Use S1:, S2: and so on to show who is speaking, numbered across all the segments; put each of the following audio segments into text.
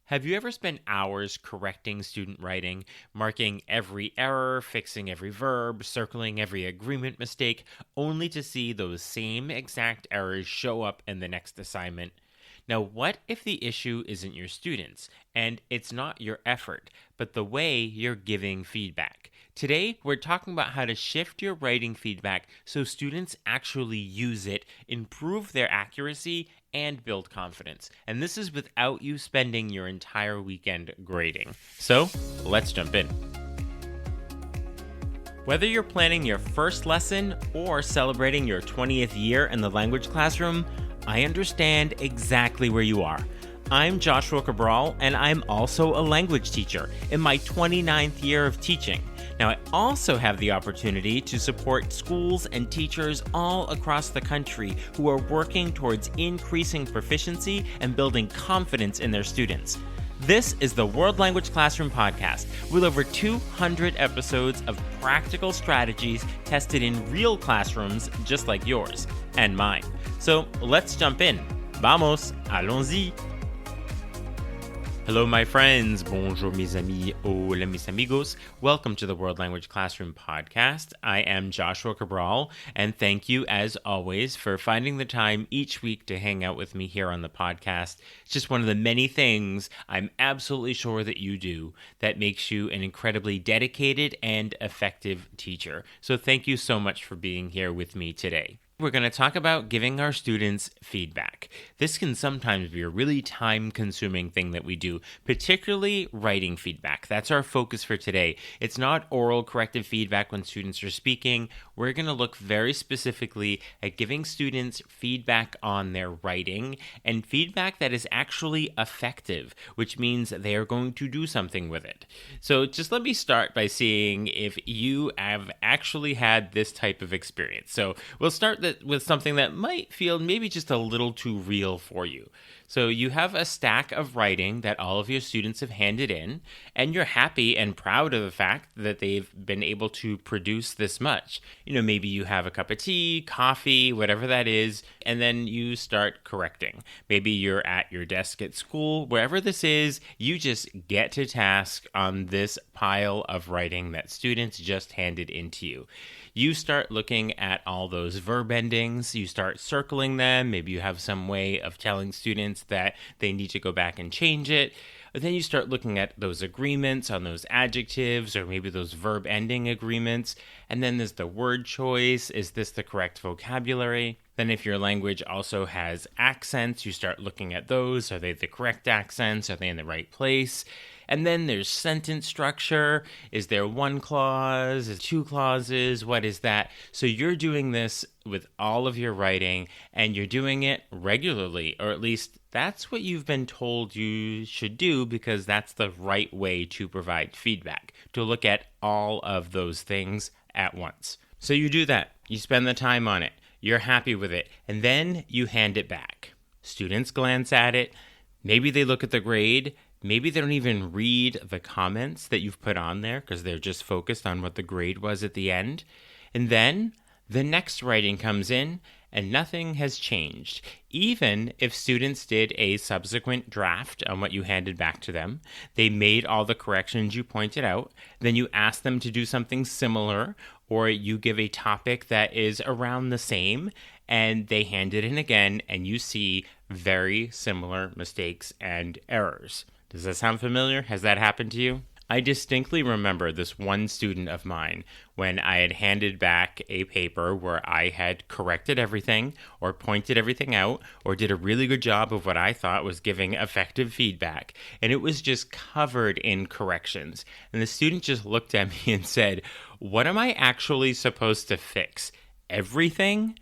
S1: Have you ever spent hours correcting student writing, marking every error, fixing every verb, circling every agreement mistake, only to see those same exact errors show up in the next assignment? Now, what if the issue isn't your students and it's not your effort, but the way you're giving feedback? Today, we're talking about how to shift your writing feedback so students actually use it, improve their accuracy, and build confidence. And this is without you spending your entire weekend grading. So, let's jump in. Whether you're planning your first lesson or celebrating your 20th year in the language classroom, I understand exactly where you are. I'm Joshua Cabral, and I'm also a language teacher in my 29th year of teaching. Now, I also have the opportunity to support schools and teachers all across the country who are working towards increasing proficiency and building confidence in their students. This is the World Language Classroom Podcast, with over 200 episodes of practical strategies tested in real classrooms just like yours and mine. So let's jump in. Vamos, allons-y. Hello, my friends. Bonjour, mes amis. Hola, mis amigos. Welcome to the World Language Classroom Podcast. I am Joshua Cabral, and thank you, as always, for finding the time each week to hang out with me here on the podcast. It's just one of the many things I'm absolutely sure that you do that makes you an incredibly dedicated and effective teacher. So thank you so much for being here with me today. We're going to talk about giving our students feedback. This can sometimes be a really time-consuming thing that we do, particularly writing feedback. That's our focus for today. It's not oral corrective feedback when students are speaking. We're going to look very specifically at giving students feedback on their writing and feedback that is actually effective, which means they are going to do something with it. So just let me start by seeing if you have actually had this type of experience. So we'll start with something that might feel maybe just a little too real for you. So you have a stack of writing that all of your students have handed in, and you're happy and proud of the fact that they've been able to produce this much. Maybe you have a cup of tea, coffee, whatever that is, and then you start correcting. Maybe you're at your desk at school, wherever this is, you just get to task on this pile of writing that students just handed into you. You start looking at all those verb endings, you start circling them, maybe you have some way of telling students that they need to go back and change it. But then you start looking at those agreements on those adjectives or maybe those verb ending agreements. And then there's the word choice. Is this the correct vocabulary? Then if your language also has accents, you start looking at those. Are they the correct accents? Are they in the right place? And then there's sentence structure. Is there one clause? Is two clauses? What is that? So you're doing this with all of your writing, and you're doing it regularly, or at least that's what you've been told you should do, because that's the right way to provide feedback, to look at all of those things at once. So you do that. You spend the time on it. You're happy with it. And then you hand it back. Students glance at it. Maybe they look at the grade. Maybe they don't even read the comments that you've put on there because they're just focused on what the grade was at the end. And then the next writing comes in and nothing has changed. Even if students did a subsequent draft on what you handed back to them, they made all the corrections you pointed out, then you ask them to do something similar, or you give a topic that is around the same, and they hand it in again, and you see very similar mistakes and errors. Does that sound familiar? Has that happened to you? I distinctly remember this one student of mine when I had handed back a paper where I had corrected everything or pointed everything out or did a really good job of what I thought was giving effective feedback. And it was just covered in corrections. And the student just looked at me and said, "What am I actually supposed to fix? Everything?"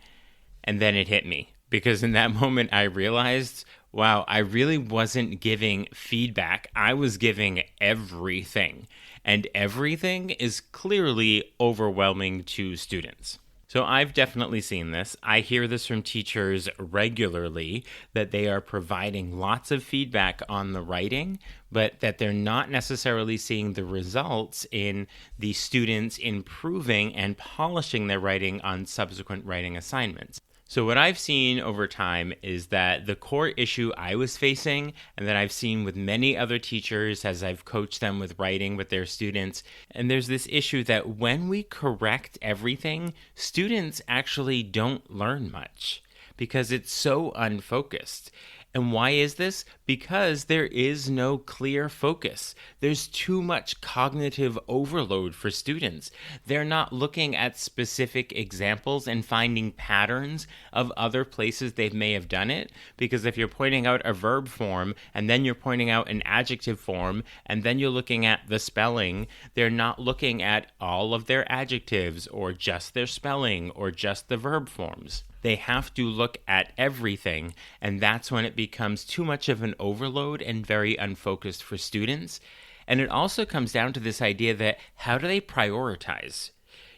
S1: And then it hit me, because in that moment I realized, wow, I really wasn't giving feedback. I was giving everything. And everything is clearly overwhelming to students. So I've definitely seen this. I hear this from teachers regularly, that they are providing lots of feedback on the writing, but that they're not necessarily seeing the results in the students improving and polishing their writing on subsequent writing assignments. So, what I've seen over time is that the core issue I was facing, and that I've seen with many other teachers as I've coached them with writing with their students, and there's this issue that when we correct everything, students actually don't learn much because it's so unfocused. And why is this? Because there is no clear focus. There's too much cognitive overload for students. They're not looking at specific examples and finding patterns of other places they may have done it. Because if you're pointing out a verb form and then you're pointing out an adjective form and then you're looking at the spelling, they're not looking at all of their adjectives or just their spelling or just the verb forms. They have to look at everything, and that's when it becomes too much of an overload and very unfocused for students. And it also comes down to this idea that how do they prioritize?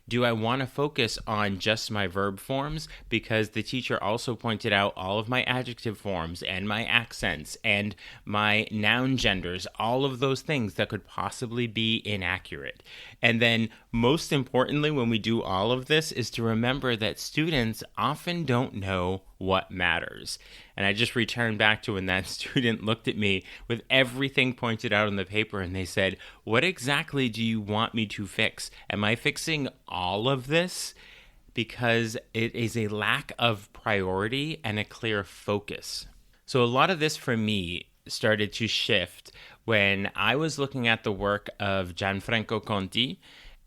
S1: Do I want to focus on just my verb forms? Because the teacher also pointed out all of my adjective forms and my accents and my noun genders, all of those things that could possibly be inaccurate. And then most importantly, when we do all of this, is to remember that students often don't know what matters. And I just returned back to when that student looked at me with everything pointed out on the paper and they said, "What exactly do you want me to fix? Am I fixing all of this?" Because it is a lack of priority and a clear focus. So a lot of this for me started to shift when I was looking at the work of Gianfranco Conti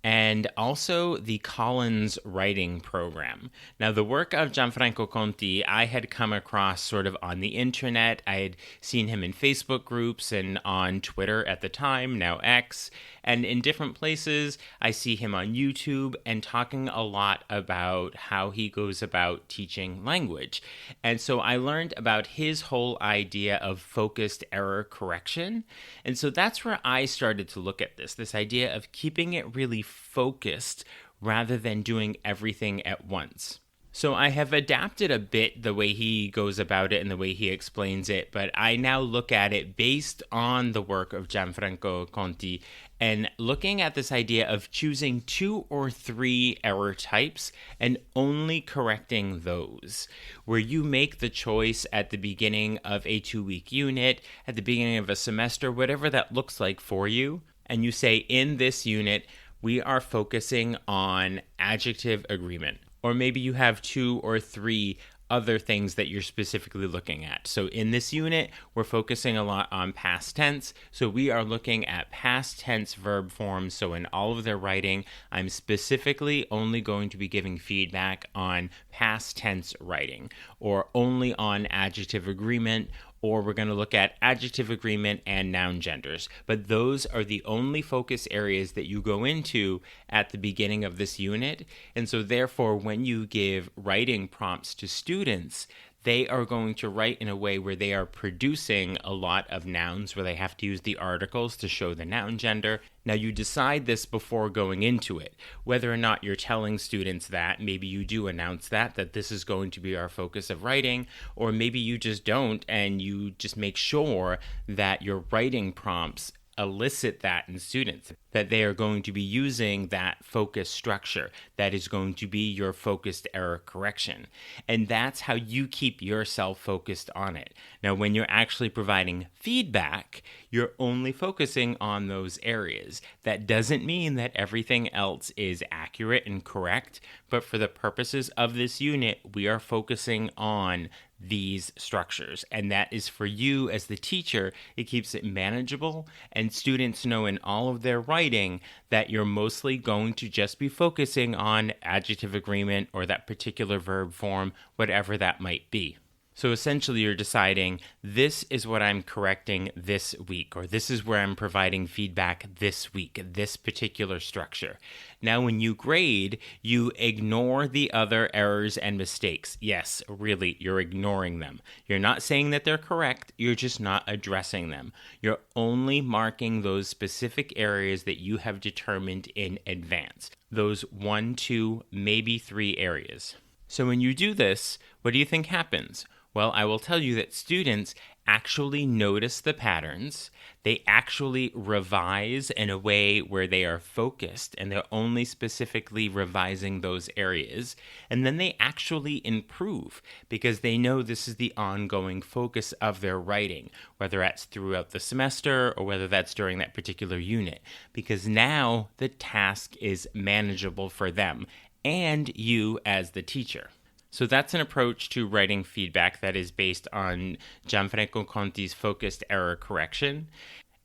S1: and also the Collins writing program. Now, the work of Gianfranco Conti, I had come across sort of on the internet. I had seen him in Facebook groups and on Twitter at the time, now X, and in different places. I see him on YouTube and talking a lot about how he goes about teaching language. And so I learned about his whole idea of focused error correction. And so that's where I started to look at this idea of keeping it really focused rather than doing everything at once. So I have adapted a bit the way he goes about it and the way he explains it, but I now look at it based on the work of Gianfranco Conti and looking at this idea of choosing 2 or 3 error types and only correcting those, where you make the choice at the beginning of a 2-week unit, at the beginning of a semester, whatever that looks like for you, and you say, in this unit, we are focusing on adjective agreement. Or maybe you have 2 or 3 other things that you're specifically looking at. So in this unit, we're focusing a lot on past tense. So we are looking at past tense verb forms. So in all of their writing, I'm specifically only going to be giving feedback on past tense writing, or only on adjective agreement, or we're going to look at adjective agreement and noun genders. But those are the only focus areas that you go into at the beginning of this unit. And so therefore, when you give writing prompts to students, they are going to write in a way where they are producing a lot of nouns, where they have to use the articles to show the noun gender. Now, you decide this before going into it, whether or not you're telling students that. Maybe you do announce that this is going to be our focus of writing, or maybe you just don't, and you just make sure that your writing prompts elicit that in students, that they are going to be using that focus structure that is going to be your focused error correction. And that's how you keep yourself focused on it. Now, when you're actually providing feedback, you're only focusing on those areas. That doesn't mean that everything else is accurate and correct, but for the purposes of this unit, we are focusing on these structures. And that is for you as the teacher. It keeps it manageable, and students know in all of their writing that you're mostly going to just be focusing on adjective agreement or that particular verb form, whatever that might be. So essentially you're deciding, this is what I'm correcting this week, or this is where I'm providing feedback this week, this particular structure. Now when you grade, you ignore the other errors and mistakes. Yes, really, you're ignoring them. You're not saying that they're correct, you're just not addressing them. You're only marking those specific areas that you have determined in advance. Those 1, 2, maybe 3 areas. So when you do this, what do you think happens? Well, I will tell you that students, actually notice the patterns. They actually revise in a way where they are focused and they're only specifically revising those areas. And then they actually improve because they know this is the ongoing focus of their writing, whether that's throughout the semester or whether that's during that particular unit, because now the task is manageable for them and you as the teacher. So that's an approach to writing feedback that is based on Gianfranco Conti's focused error correction.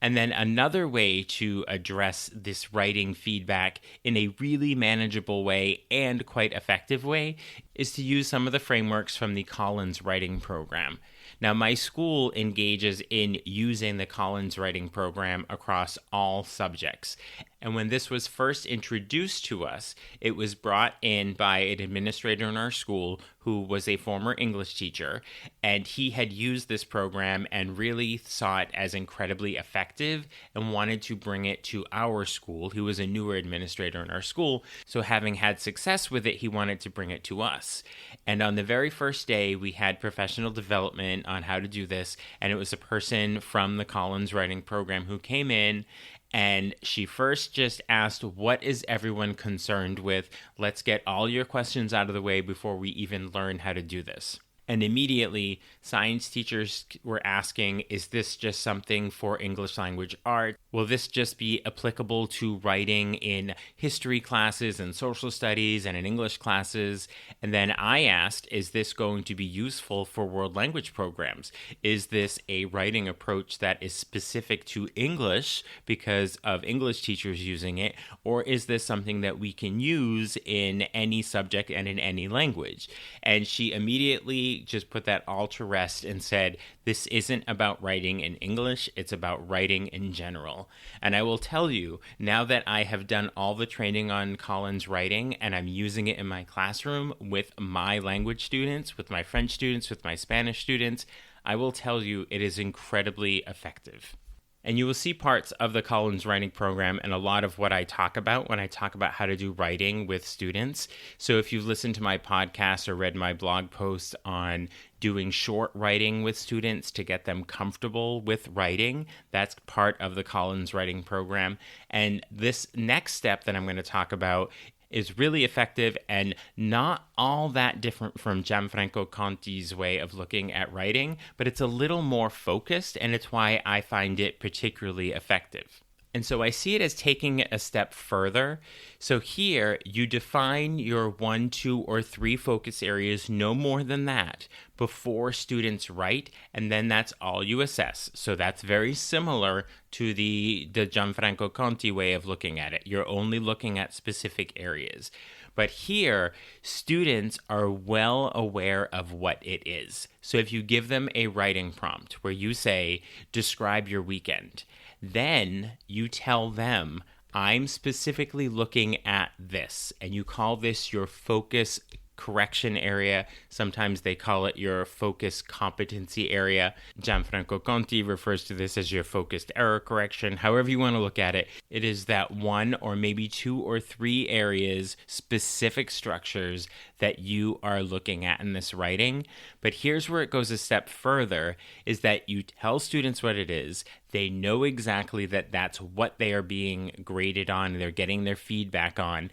S1: And then another way to address this writing feedback in a really manageable way and quite effective way is to use some of the frameworks from the Collins writing program. Now, my school engages in using the Collins writing program across all subjects. And when this was first introduced to us, it was brought in by an administrator in our school who was a former English teacher, and he had used this program and really saw it as incredibly effective and wanted to bring it to our school. He was a newer administrator in our school, so having had success with it, he wanted to bring it to us. And on the very first day, we had professional development on how to do this, and it was a person from the Collins writing program who came in, and she first just asked, what is everyone concerned with? Let's get all your questions out of the way before we even learn how to do this. And immediately, science teachers were asking, is this just something for English language art? Will this just be applicable to writing in history classes and social studies and in English classes? And then I asked, is this going to be useful for world language programs? Is this a writing approach that is specific to English because of English teachers using it? Or is this something that we can use in any subject and in any language? And she immediately just put that all to rest and said, this isn't about writing in English, it's about writing in general. And I will tell you, now that I have done all the training on Collins writing and I'm using it in my classroom with my language students, with my French students, with my Spanish students, I will tell you it is incredibly effective. And you will see parts of the Collins writing program and a lot of what I talk about when I talk about how to do writing with students. So if you've listened to my podcast or read my blog posts on doing short writing with students to get them comfortable with writing, that's part of the Collins writing program. And this next step that I'm going to talk about is really effective and not all that different from Gianfranco Conti's way of looking at writing, but it's a little more focused, and it's why I find it particularly effective. And so I see it as taking it a step further. So here you define your 1, 2, or 3 focus areas, no more than that, before students write, and then that's all you assess. So that's very similar to the Gianfranco Conti way of looking at it. You're only looking at specific areas. But here, students are well aware of what it is. So if you give them a writing prompt where you say, describe your weekend, then you tell them, I'm specifically looking at this, and you call this your focus correction area. Sometimes they call it your focus competency area. Gianfranco Conti refers to this as your focused error correction. However you want to look at it, it is that 1 or maybe 2 or 3 areas, specific structures that you are looking at in this writing. But here's where it goes a step further, is that you tell students what it is. They know exactly that that's what they are being graded on, they're getting their feedback on.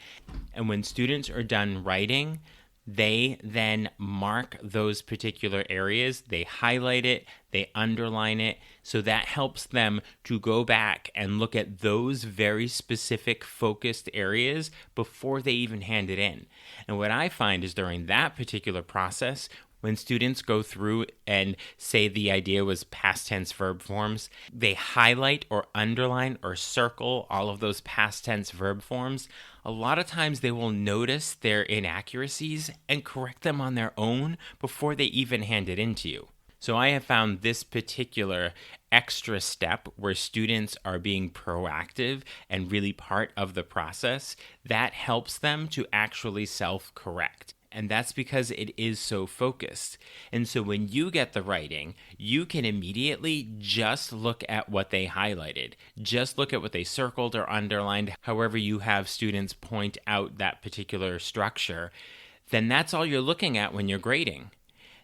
S1: And when students are done writing, they then mark those particular areas, they highlight it, they underline it, so that helps them to go back and look at those very specific focused areas before they even hand it in. And what I find is during that particular process, when students go through and say the idea was past tense verb forms, they highlight or underline or circle all of those past tense verb forms. A lot of times they will notice their inaccuracies and correct them on their own before they even hand it in to you. So I have found this particular extra step where students are being proactive and really part of the process, that helps them to actually self-correct. And that's because it is so focused. And so when you get the writing, you can immediately just look at what they highlighted. Just look at what they circled or underlined, however you have students point out that particular structure. Then that's all you're looking at when you're grading.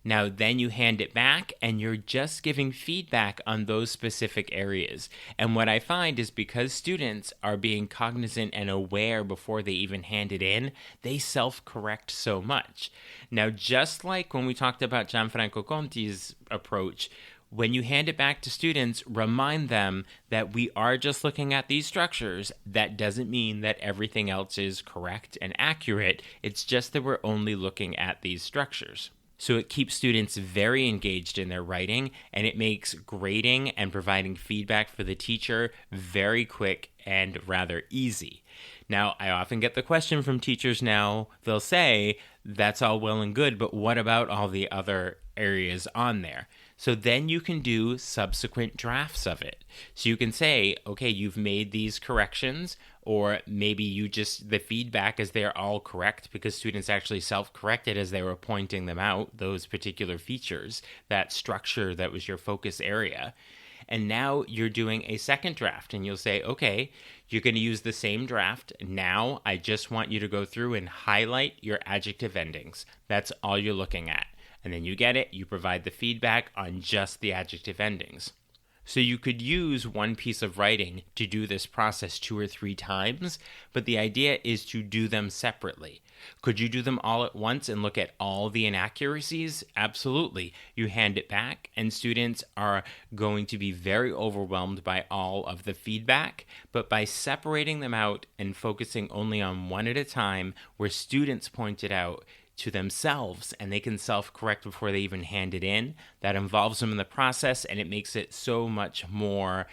S1: Now, then you hand it back and you're just giving feedback on those specific areas. And what I find is because students are being cognizant and aware before they even hand it in, they self-correct so much. Now, just like when we talked about Gianfranco Conti's approach, when you hand it back to students, remind them that we are just looking at these structures. That doesn't mean that everything else is correct and accurate. It's just that we're only looking at these structures. So it keeps students very engaged in their writing, and it makes grading and providing feedback for the teacher very quick and rather easy. Now, I often get the question from teachers now, they'll say, that's all well and good, but what about all the other areas on there? So then you can do subsequent drafts of it. So you can say, okay, you've made these corrections, or maybe the feedback is they're all correct because students actually self-corrected as they were pointing them out, those particular features, that structure that was your focus area. And now you're doing a second draft and you'll say, okay, you're going to use the same draft. Now I just want you to go through and highlight your adjective endings. That's all you're looking at. And then you get it, you provide the feedback on just the adjective endings. So you could use one piece of writing to do this process 2 or 3 times, but the idea is to do them separately. Could you do them all at once and look at all the inaccuracies? Absolutely. You hand it back, and students are going to be very overwhelmed by all of the feedback, but by separating them out and focusing only on one at a time, where students point it out to themselves and they can self-correct before they even hand it in, that involves them in the process, and it makes it so much more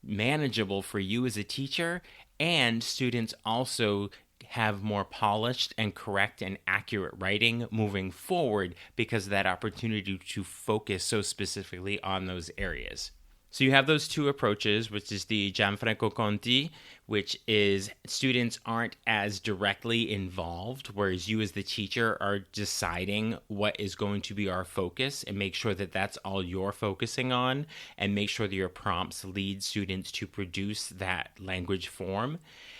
S1: manageable for you as a teacher, and students also have more polished and correct and accurate writing moving forward because of that opportunity to focus so specifically on those areas. So you have those 2 approaches, which is the Gianfranco Conti, which is students aren't as directly involved, whereas you as the teacher are deciding what is going to be our focus and make sure that that's all you're focusing on, and make sure that your prompts lead students to produce that language form.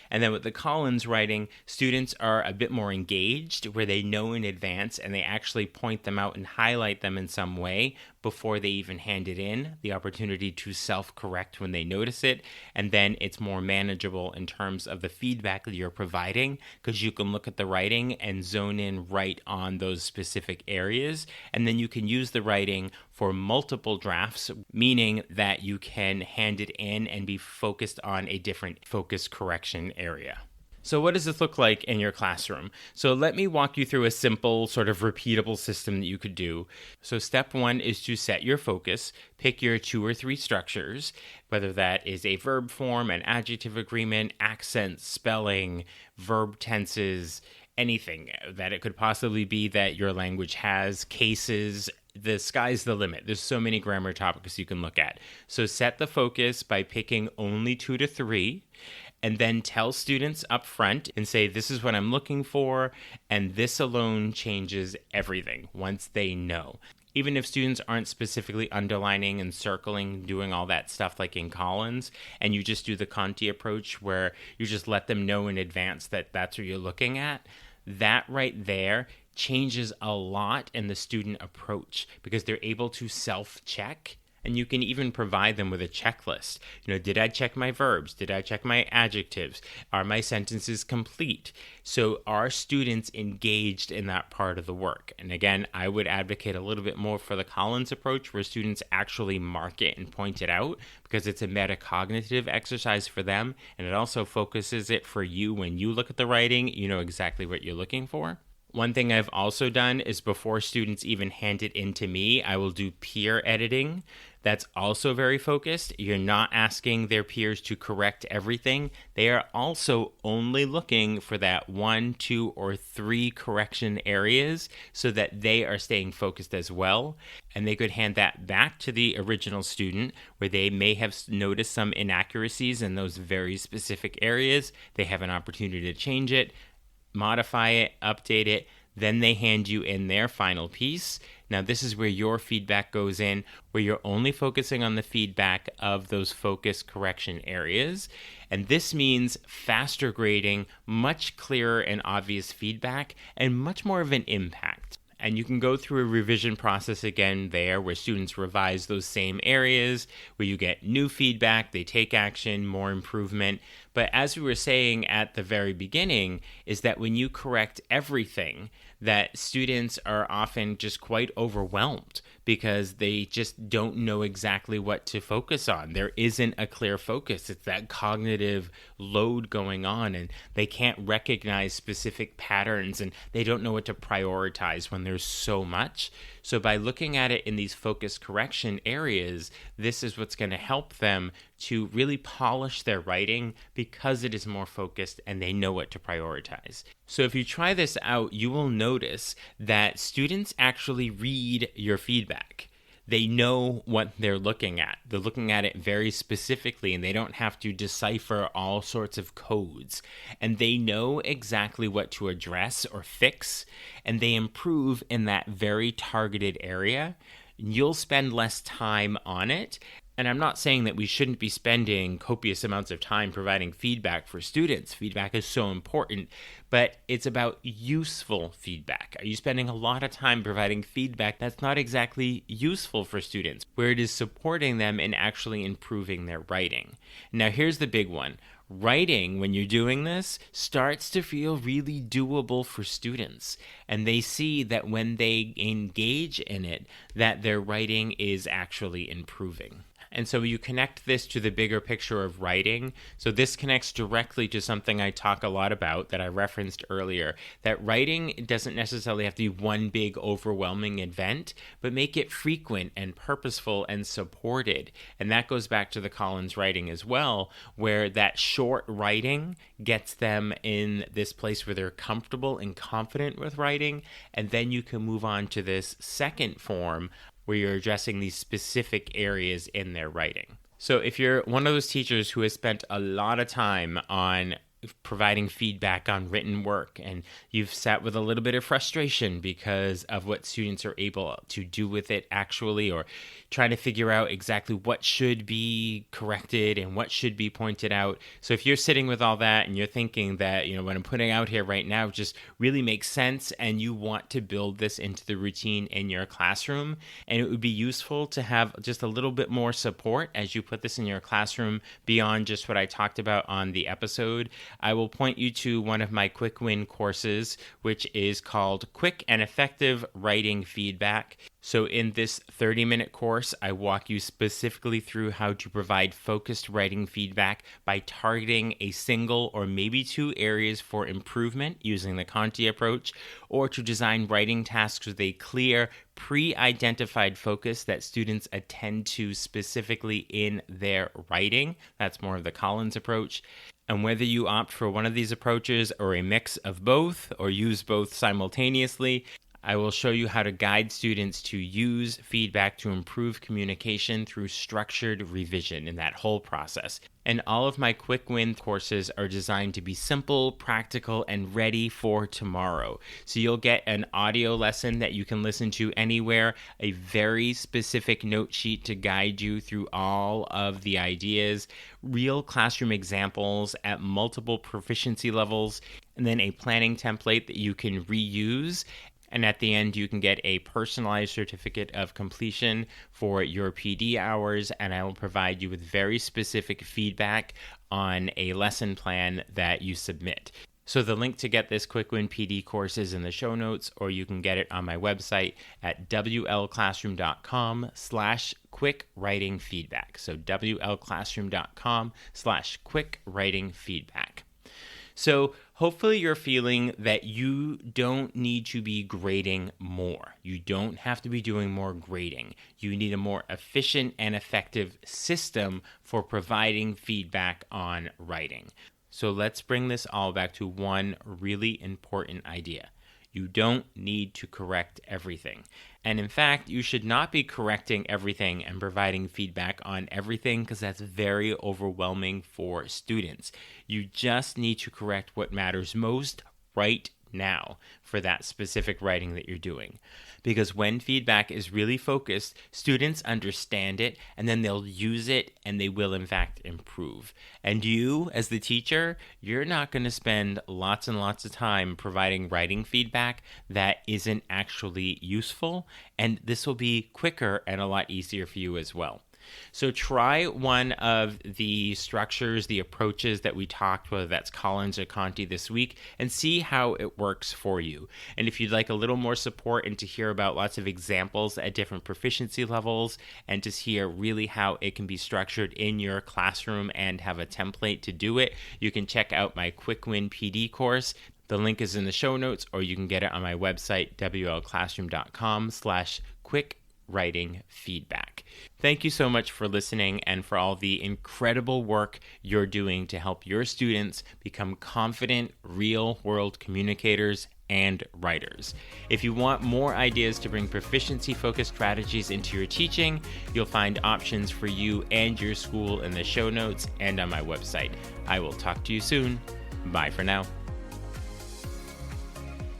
S1: And then with the Collins writing, students are a bit more engaged, where they know in advance and they actually point them out and highlight them in some way before they even hand it in, the opportunity to self-correct when they notice it. And then it's more manageable in terms of the feedback that you're providing, because you can look at the writing and zone in right on those specific areas. And then you can use the writing for multiple drafts, meaning that you can hand it in and be focused on a different focus correction area. So what does this look like in your classroom? So let me walk you through a simple sort of repeatable system that you could do. So step 1 is to set your focus. Pick your 2 or 3 structures, whether that is a verb form, an adjective agreement, accent, spelling, verb tenses, anything that it could possibly be that your language has, cases. The sky's the limit. There's so many grammar topics you can look at. So set the focus by picking only 2 to 3, and then tell students up front and say, this is what I'm looking for, and this alone changes everything once they know. Even if students aren't specifically underlining and circling, doing all that stuff like in Collins, and you just do the Conti approach where you just let them know in advance that that's what you're looking at, that right there changes a lot in the student approach, because they're able to self-check. And you can even provide them with a checklist. Did I check my verbs? Did I check my adjectives? Are my sentences complete? So are students engaged in that part of the work? And again, I would advocate a little bit more for the Collins approach, where students actually mark it and point it out, because it's a metacognitive exercise for them. And it also focuses it for you. When you look at the writing, you know exactly what you're looking for. One thing I've also done is, before students even hand it in to me, I will do peer editing. That's also very focused. You're not asking their peers to correct everything. They are also only looking for that 1, 2, or 3 correction areas, so that they are staying focused as well. And they could hand that back to the original student, where they may have noticed some inaccuracies in those very specific areas. They have an opportunity to change it, modify it, update it. Then they hand you in their final piece. Now, this is where your feedback goes in, where you're only focusing on the feedback of those focus correction areas. And this means faster grading, much clearer and obvious feedback, and much more of an impact. And you can go through a revision process again there where students revise those same areas, where you get new feedback, they take action, more improvement. But as we were saying at the very beginning, is that when you correct everything, that students are often just quite overwhelmed because they just don't know exactly what to focus on. There isn't a clear focus. It's that cognitive load going on, and they can't recognize specific patterns, and they don't know what to prioritize when there's so much. So by looking at it in these focus correction areas, this is what's going to help them to really polish their writing because it is more focused and they know what to prioritize. So if you try this out, you will notice that students actually read your feedback. They know what they're looking at. They're looking at it very specifically, and they don't have to decipher all sorts of codes. And they know exactly what to address or fix, and they improve in that very targeted area. You'll spend less time on it. And I'm not saying that we shouldn't be spending copious amounts of time providing feedback for students. Feedback is so important, but it's about useful feedback. Are you spending a lot of time providing feedback that's not exactly useful for students, where it is supporting them in actually improving their writing? Now, here's the big one. Writing, when you're doing this, starts to feel really doable for students. And they see that when they engage in it, that their writing is actually improving. And so you connect this to the bigger picture of writing. So this connects directly to something I talk a lot about that I referenced earlier, that writing doesn't necessarily have to be one big overwhelming event, but make it frequent and purposeful and supported. And that goes back to the Collins writing as well, where that short writing gets them in this place where they're comfortable and confident with writing. And then you can move on to this second form where you're addressing these specific areas in their writing. So if you're one of those teachers who has spent a lot of time on providing feedback on written work, and you've sat with a little bit of frustration because of what students are able to do with it actually, or trying to figure out exactly what should be corrected and what should be pointed out. So if you're sitting with all that and you're thinking that, what I'm putting out here right now just really makes sense, and you want to build this into the routine in your classroom, and it would be useful to have just a little bit more support as you put this in your classroom beyond just what I talked about on the episode, I will point you to one of my quick win courses, which is called Quick and Effective Writing Feedback. So in this 30-minute course, I walk you specifically through how to provide focused writing feedback by targeting a single or maybe two areas for improvement using the Conti approach, or to design writing tasks with a clear, pre-identified focus that students attend to specifically in their writing. That's more of the Collins approach. And whether you opt for one of these approaches or a mix of both, or use both simultaneously, I will show you how to guide students to use feedback to improve communication through structured revision in that whole process. And all of my quick win courses are designed to be simple, practical, and ready for tomorrow. So you'll get an audio lesson that you can listen to anywhere, a very specific note sheet to guide you through all of the ideas, real classroom examples at multiple proficiency levels, and then a planning template that you can reuse. And at the end, you can get a personalized certificate of completion for your PD hours, and I will provide you with very specific feedback on a lesson plan that you submit. So the link to get this Quick Win PD course is in the show notes, or you can get it on my website at wlclassroom.com/quick writing feedback. So wlclassroom.com/quick writing feedback. So hopefully you're feeling that you don't need to be grading more. You don't have to be doing more grading. You need a more efficient and effective system for providing feedback on writing. So let's bring this all back to one really important idea. You don't need to correct everything. And in fact, you should not be correcting everything and providing feedback on everything, because that's very overwhelming for students. You just need to correct what matters most right now for that specific writing that you're doing. Because when feedback is really focused, students understand it and then they'll use it and they will in fact improve. And you, as the teacher, you're not going to spend lots and lots of time providing writing feedback that isn't actually useful, and this will be quicker and a lot easier for you as well. So try one of the structures, the approaches that we talked, whether that's Collins or Conti this week, and see how it works for you. And if you'd like a little more support and to hear about lots of examples at different proficiency levels and to hear really how it can be structured in your classroom and have a template to do it, you can check out my Quick Win PD course. The link is in the show notes, or you can get it on my website, wlclassroom.com/quick writing feedback. Thank you so much for listening and for all the incredible work you're doing to help your students become confident, real-world communicators and writers. If you want more ideas to bring proficiency-focused strategies into your teaching, you'll find options for you and your school in the show notes and on my website. I will talk to you soon. Bye for now.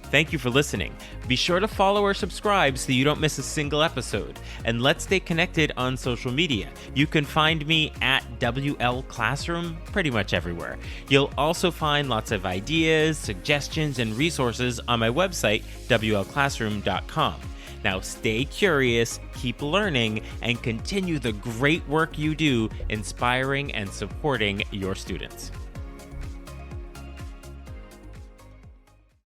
S1: Thank you for listening. Be sure to follow or subscribe so you don't miss a single episode. And let's stay connected on social media. You can find me at WL Classroom pretty much everywhere. You'll also find lots of ideas, suggestions, and resources on my website, wlclassroom.com. Now stay curious, keep learning, and continue the great work you do inspiring and supporting your students.